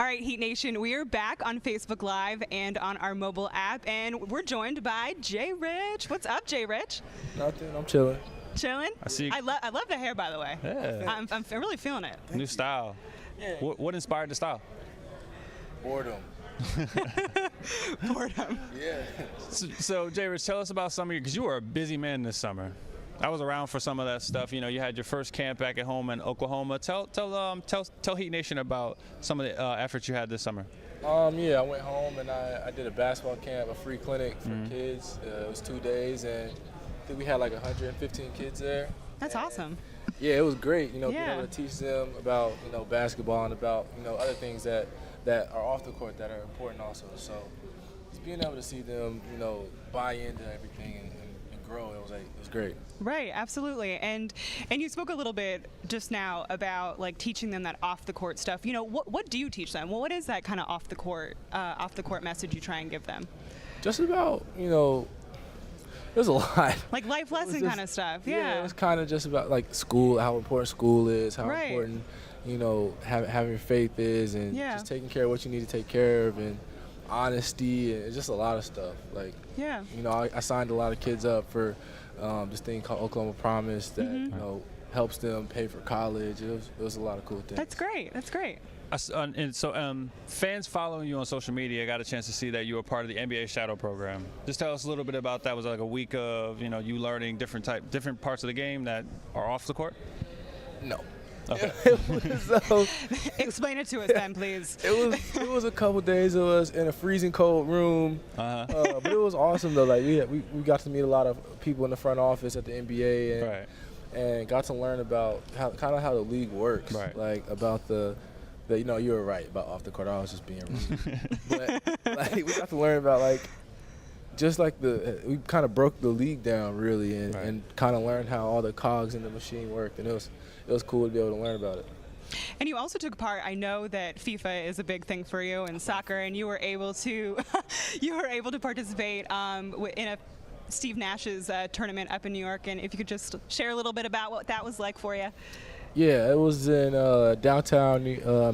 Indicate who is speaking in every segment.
Speaker 1: All right, Heat Nation, we are back on Facebook Live and on our mobile app, and we're joined by Jay Rich. What's up, Jay Rich?
Speaker 2: Nothing. I'm chilling.
Speaker 1: Chilling?
Speaker 3: I see.
Speaker 1: I love the hair, by the way.
Speaker 3: Yeah.
Speaker 1: I'm really feeling it.
Speaker 3: New style.
Speaker 2: Yeah.
Speaker 3: What inspired the style?
Speaker 2: Boredom.
Speaker 1: Boredom.
Speaker 2: Yeah.
Speaker 3: So Jay Rich, tell us about some of your, because you were a busy man this summer. I was around for some of that stuff. You know, you had your first camp back at home in Oklahoma. Tell Heat Nation about some of the efforts you had this summer.
Speaker 2: Yeah, I went home and I did a basketball camp, a free clinic for kids. It was 2 days, and I think we had like 115 kids there.
Speaker 1: That's awesome.
Speaker 2: Yeah, it was great. You know, being
Speaker 1: Yeah.
Speaker 2: able to teach them about basketball and about other things that are off the court that are important also. So just being able to see them buy into everything and grow, it was great.
Speaker 1: Right, absolutely. And you spoke a little bit just now about like teaching them that off the court stuff. You know, what do you teach them? Well, what is that kind of off the court message you try and give them?
Speaker 2: Just about, there's a lot.
Speaker 1: Like life lesson kind of stuff.
Speaker 2: Yeah,
Speaker 1: Yeah.
Speaker 2: it was kind of just about like school, how important school is, how
Speaker 1: Right.
Speaker 2: important, having faith is, and
Speaker 1: Yeah.
Speaker 2: just taking care of what you need to take care of, and honesty, and just a lot of stuff. Like,
Speaker 1: Yeah.
Speaker 2: I signed a lot of kids up for this thing called Oklahoma Promise that, helps them pay for college. It was a lot of cool things.
Speaker 1: That's great. That's great.
Speaker 3: And so fans following you on social media got a chance to see that you were part of the NBA Shadow Program. Just tell us a little bit about that. Was it like a week of you learning different parts of the game that are off the court?
Speaker 2: No.
Speaker 3: Okay.
Speaker 1: Explain it to us then, please.
Speaker 2: It was a couple days of us in a freezing cold room, but it was awesome though. Like we got to meet a lot of people in the front office at the NBA, and got to learn about how the league works.
Speaker 3: Right.
Speaker 2: Like about the you were right about off the court. I was just being rude. But like we got to learn about we kind of broke the league down really, and kind of learned how all the cogs in the machine worked, and it was cool to be able to learn about it.
Speaker 1: And you also took part. I know that FIFA is a big thing for you in soccer, and you were able to participate in a Steve Nash's tournament up in New York. And if you could just share a little bit about what that was like for you.
Speaker 2: Yeah, it was in downtown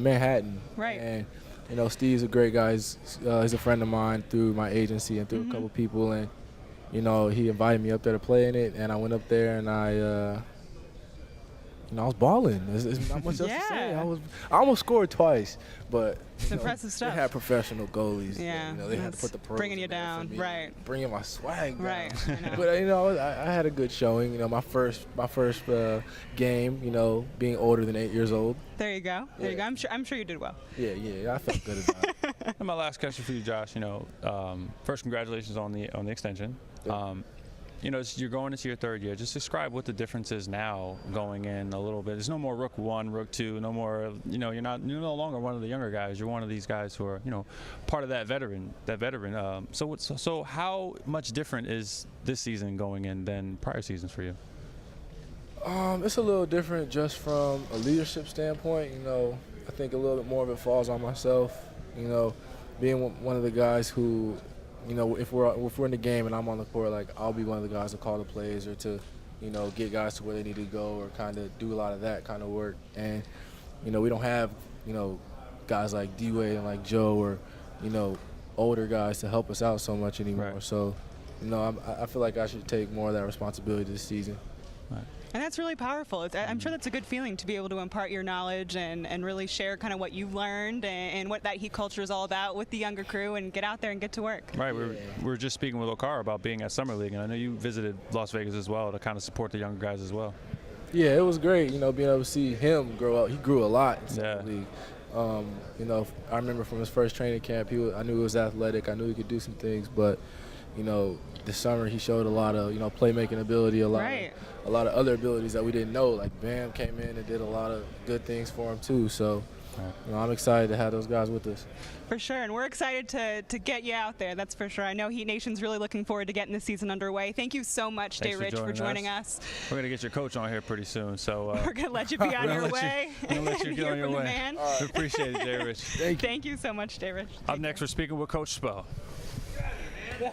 Speaker 2: Manhattan.
Speaker 1: Right.
Speaker 2: And Steve's a great guy. He's a friend of mine through my agency and through a couple people, and he invited me up there to play in it, and I went up there and I was balling. There's not much else to say. I almost scored twice, but
Speaker 1: it's impressive stuff.
Speaker 2: They had professional goalies.
Speaker 1: Yeah,
Speaker 2: they had to put the pros
Speaker 1: bringing you
Speaker 2: in there
Speaker 1: down,
Speaker 2: for me,
Speaker 1: right?
Speaker 2: Bringing my swag down.
Speaker 1: Right. I know.
Speaker 2: But I had a good showing. My first game. Being older than 8 years old.
Speaker 1: There you go. There you go. I'm sure you did well.
Speaker 2: Yeah. I felt good about it.
Speaker 3: And my last question for you, Josh. First, congratulations on the extension. You're going into your third year. Just describe what the difference is now going in a little bit. There's no more Rook 1, Rook 2, no more, you're no longer one of the younger guys. You're one of these guys who are, part of that veteran. So how much different is this season going in than prior seasons for you?
Speaker 2: It's a little different just from a leadership standpoint. I think a little bit more of it falls on myself. Being one of the guys who, if we're in the game and I'm on the court, like I'll be one of the guys to call the plays or to, get guys to where they need to go or kind of do a lot of that kind of work. And, we don't have, guys like D-Wade and like Joe or, older guys to help us out so much anymore.
Speaker 3: Right.
Speaker 2: So, I feel like I should take more of that responsibility this season.
Speaker 3: Right.
Speaker 1: And that's really powerful. I'm sure that's a good feeling to be able to impart your knowledge and really share kind of what you've learned and what that Heat culture is all about with the younger crew and get out there and get to work.
Speaker 3: Right. We were just speaking with Okara about being at Summer League, and I know you visited Las Vegas as well to kind of support the younger guys as well.
Speaker 2: Yeah, it was great, being able to see him grow up. He grew a lot in Summer League. I remember from his first training camp, I knew he was athletic. I knew he could do some things, but this summer he showed a lot of playmaking ability, a lot of other abilities that we didn't know. Like Bam came in and did a lot of good things for him too. So I'm excited to have those guys with us.
Speaker 1: For sure, and we're excited to get you out there. That's for sure. I know Heat Nation's really looking forward to getting the season underway. Thank you so much, Jay Rich, for joining us.
Speaker 3: We're gonna get your coach on here pretty soon, so
Speaker 1: we're gonna let you be on your way.
Speaker 3: We're gonna let you get on your way.
Speaker 1: Man.
Speaker 3: We appreciate it, Jay Rich.
Speaker 2: Thank you.
Speaker 1: Thank you so much, Jay Rich.
Speaker 3: Up next, we're speaking with Coach Spo.
Speaker 2: Yeah.